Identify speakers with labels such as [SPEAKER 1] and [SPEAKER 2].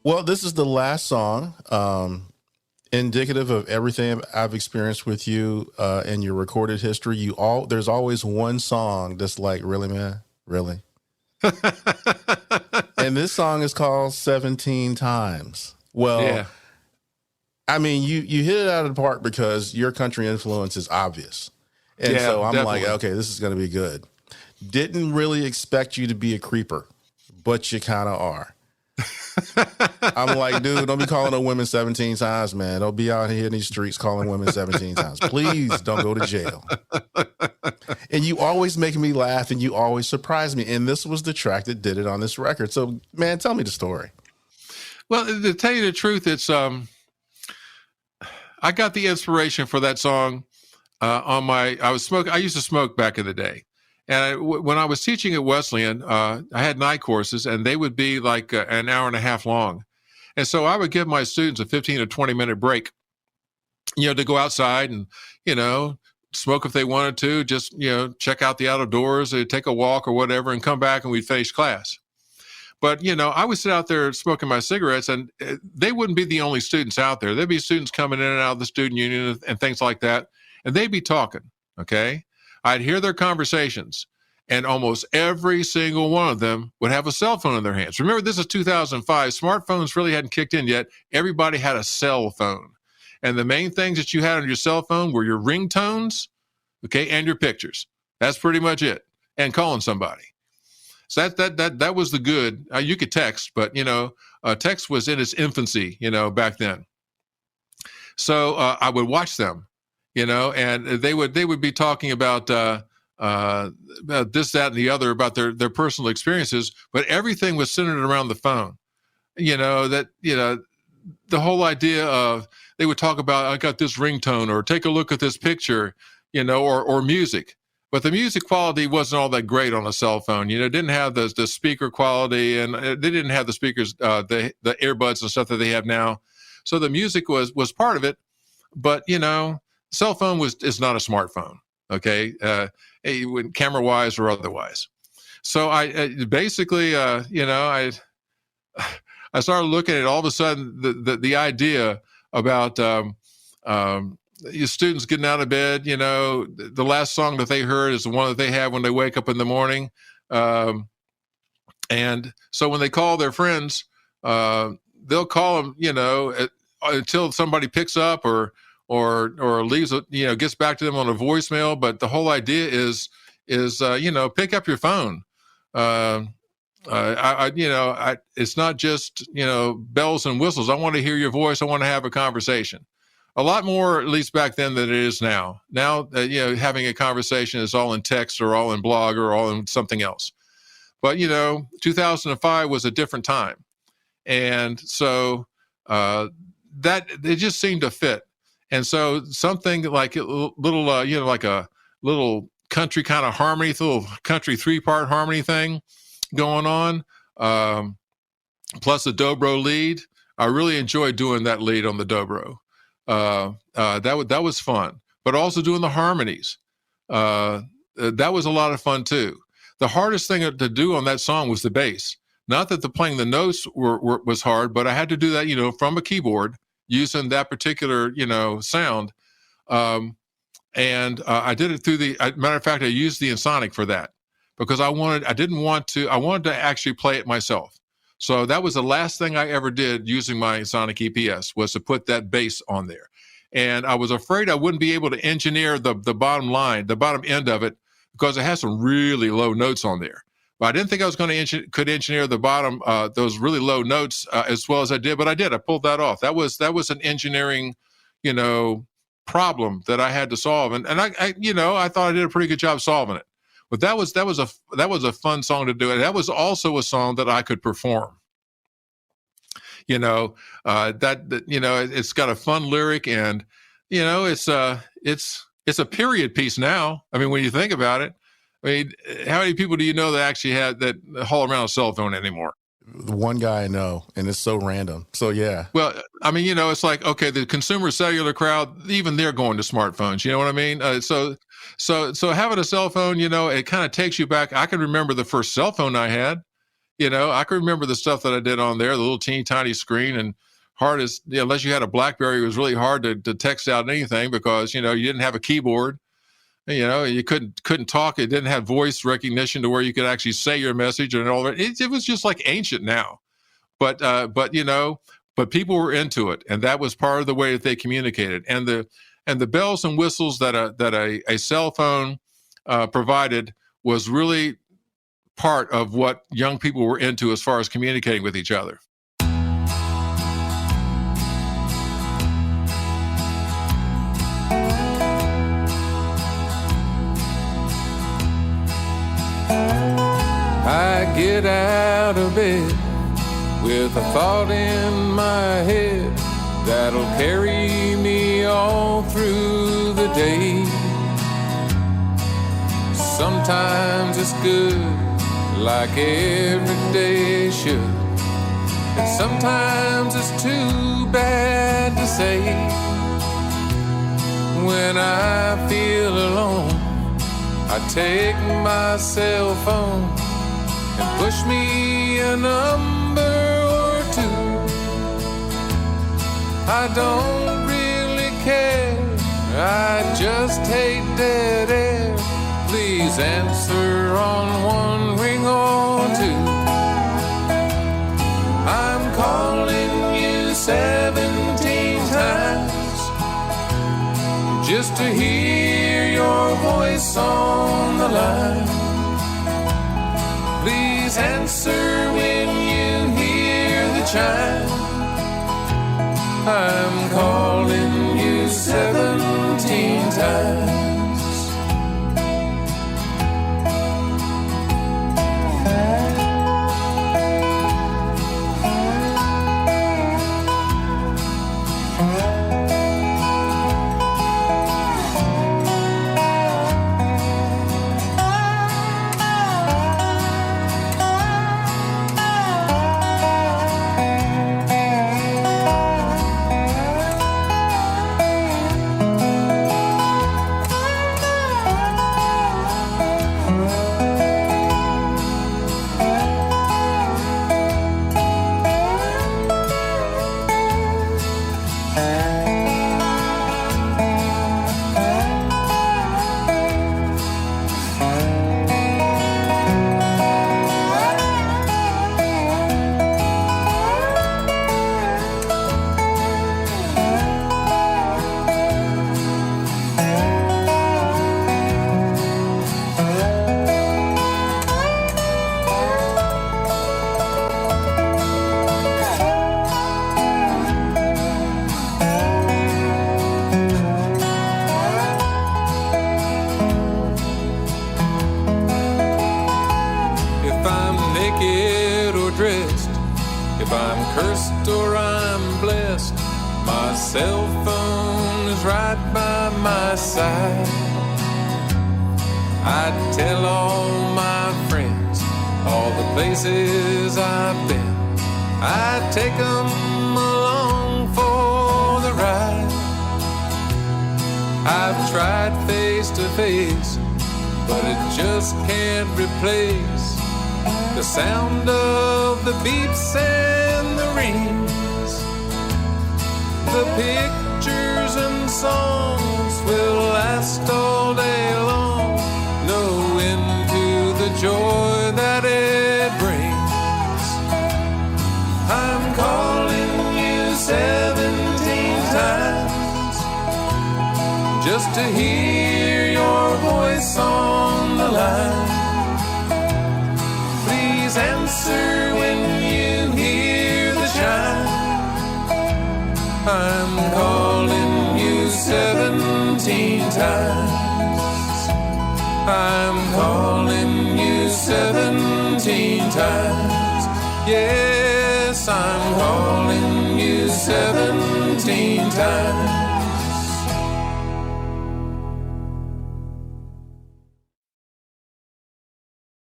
[SPEAKER 1] Well, this is the last song, indicative of everything I've experienced with you in your recorded history. There's always one song that's like, really, man, really. And this song is called 17 Times. Well,
[SPEAKER 2] Yeah.
[SPEAKER 1] I mean, you hit it out of the park because your country influence is obvious. And
[SPEAKER 2] Yeah,
[SPEAKER 1] so I'm like,
[SPEAKER 2] definitely.
[SPEAKER 1] okay, this is going to be good. Didn't really expect you to be a creeper, but you kind of are. I'm like, dude, don't be calling up women 17 times, man. Don't be out here in these streets calling women 17 times. Please don't go to jail. And you always make me laugh and you always surprise me. And this was the track that did it on this record. So, man, tell me the story.
[SPEAKER 2] Well, to tell you the truth, it's I got the inspiration for that song I used to smoke back in the day. And when I was teaching at Wesleyan, I had night courses and they would be like an hour and a half long. And so I would give my students a 15 or 20-minute break, to go outside and, smoke if they wanted to, just, check out the outdoors, or take a walk or whatever, and come back and we'd finish class. But, I would sit out there smoking my cigarettes, and they wouldn't be the only students out there. There'd be students coming in and out of the student union and things like that, and they'd be talking, okay? I'd hear their conversations, and almost every single one of them would have a cell phone in their hands. Remember, this is 2005. Smartphones really hadn't kicked in yet. Everybody had a cell phone. And the main things that you had on your cell phone were your ringtones, okay, and your pictures. That's pretty much it, and calling somebody. So that was the good. You could text, but text was in its infancy, back then. So I would watch them, and they would be talking about this, that, and the other, about their personal experiences, but everything was centered around the phone. The whole idea of, they would talk about, I got this ringtone, or take a look at this picture, or music. But the music quality wasn't all that great on a cell phone. It didn't have the speaker quality, and they didn't have the speakers, the earbuds and stuff that they have now. So the music was part of it, but cell phone is not a smartphone, okay, camera wise or otherwise. So I basically, I started looking at, all of a sudden, the idea about your students getting out of bed. The last song that they heard is the one that they have when they wake up in the morning. And so when they call their friends, they'll call them, until somebody picks up or leaves, gets back to them on a voicemail. But the whole idea is pick up your phone. It's not just, bells and whistles. I want to hear your voice. I want to have a conversation. A lot more, at least back then, than it is now. Now, having a conversation is all in text or all in blog or all in something else. But, 2005 was a different time. And so that it just seemed to fit. And so something like a little, like a little country kind of harmony, little country 3-part harmony thing going on, plus the dobro lead. I really enjoyed doing that lead on the dobro. That was fun, but also doing the harmonies. That was a lot of fun too. The hardest thing to do on that song was the bass. Not that playing the notes was hard, but I had to do that, from a keyboard using that particular, sound. And I did it through matter of fact, I used the Ensoniq for that because I wanted to actually play it myself. So that was the last thing I ever did using my Ensoniq EPS, was to put that bass on there. And I was afraid I wouldn't be able to engineer the bottom line, the bottom end of it, because it has some really low notes on there. But I didn't think I was going to could engineer the bottom, those really low notes as well as I did. But I did. I pulled that off. That was an engineering, problem that I had to solve. And I thought I did a pretty good job solving it. But that was a fun song to do, and that was also a song that I could perform. It's got a fun lyric, and it's a period piece now. I mean, when you think about it, how many people do you know that actually haul around a cell phone anymore?
[SPEAKER 1] One guy I know, and it's so random. So yeah.
[SPEAKER 2] Well, I mean, it's like, okay, the consumer cellular crowd, even they're going to smartphones. You know what I mean? So having a cell phone, it kind of takes you back. I can remember the first cell phone I had. I can remember the stuff that I did on there, the little teeny tiny screen, and unless you had a BlackBerry, it was really hard to text out anything because, you didn't have a keyboard. You couldn't talk. It didn't have voice recognition to where you could actually say your message and all that. It was just like ancient now. But people were into it, and that was part of the way that they communicated. And the bells and whistles that a cell phone provided was really part of what young people were into as far as communicating with each other.
[SPEAKER 3] I get out of bed with a thought in my head that'll carry me all through the day. Sometimes it's good, like every day should, and sometimes it's too bad to say. When I feel alone, I take my cell phone and push me a number or two. I don't really care, I just hate dead air. Please answer on one ring or two. I'm calling you 17 times just to hear your voice on the line. Please answer when you hear the chime. I'm calling you 17 times. Cell phone is right by my side. I tell all my friends all the places I've been. I take them along for the ride. I've tried face to face, but it just can't replace the sound of the beeps and the rings. The pictures and songs will last all day long. No end to the joy that it brings. I'm calling you 17 times just to hear your voice on the line. Please answer when you hear the chime. I'm calling you 17 times. I'm calling you 17 times. Yes, I'm calling you 17 times.